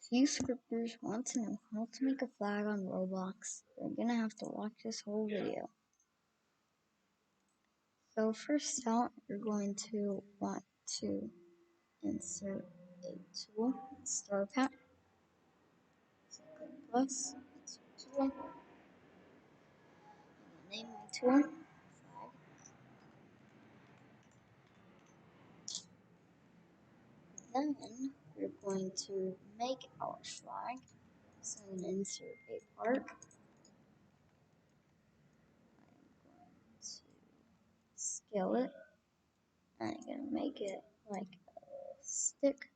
If you scripters want to know how to make a flag on Roblox, you're gonna have to watch this whole video. So first out, you're going to want to insert a tool, star pack. So click plus, insert tool. I'm gonna name my tool flag. Then we're going to make our flag. So I'm gonna insert a part. I'm going to scale it. I'm gonna make it like a stick.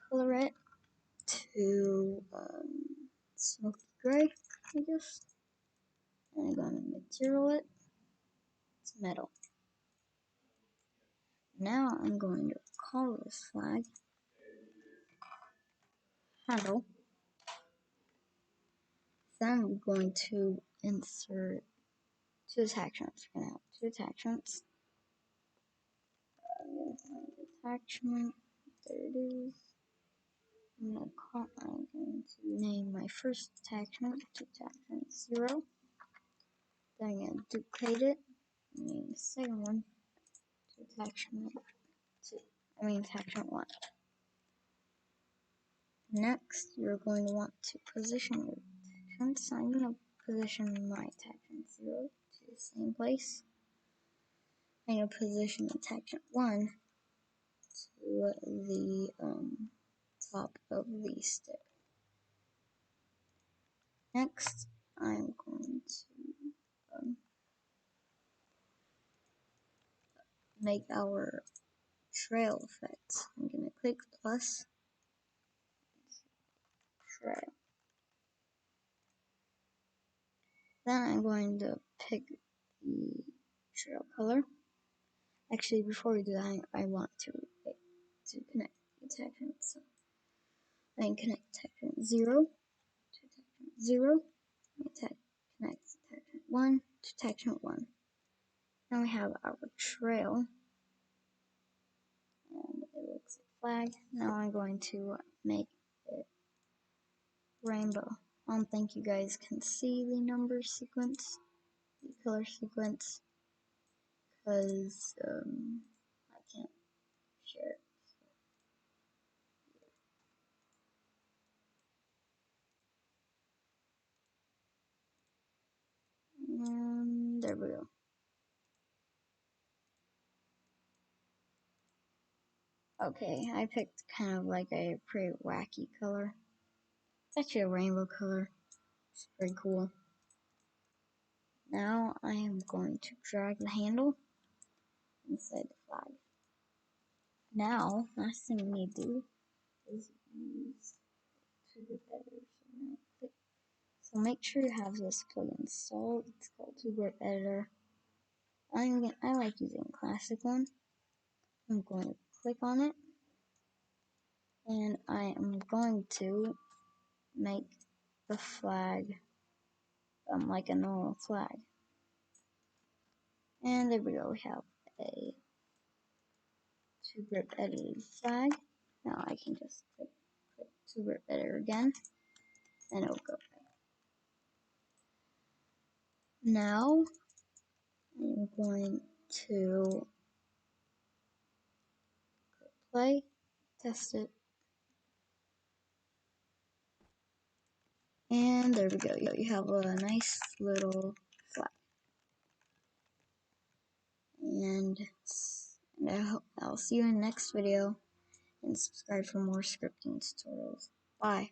Color it to smoky gray, I guess. And I'm gonna material it to metal. Now I'm going to call this flag handle. Then I'm going to insert two attachments. We're gonna have two attachments. I'm gonna find attachment. There it is. I'm going to name my first attachment to attachment 0. Then I'm gonna duplicate it. Name the second one to attachment 2. Attachment 1. Next, you're going to want to position your attachments. I'm going to position my attachment 0 to the same place. I'm going to position attachment 1 to the top of the stick. Next, I'm going to make our trail effect. I'm going to click plus trail. Then I'm going to pick the trail color. Actually, before we do that, I want to connect the attachments. So I can connect attachment 0 to attachment 0. Connect attachment 1 to attachment 1. Now we have our trail, and it looks like flag. Now I'm going to make it rainbow. I don't think you guys can see the number sequence, the color sequence, because I can't share it. And there we go. Okay, I picked kind of like a pretty wacky color. It's actually a rainbow color. It's pretty cool. Now I am going to drag the handle inside the flag. Now, last thing we need to do is use Tuber Editor. So make sure you have this plugin installed. It's called Tuber Editor. I like using a classic one. I'm going to click on it, and I am going to make the flag like a normal flag. And there we go. We have a Tuber edited flag. Now I can just click Tuber Editor again, and it'll go away. Now I'm going to click play, test it, and there we go. You have a nice little flag. And I'll see you in the next video, and subscribe for more scripting tutorials. Bye.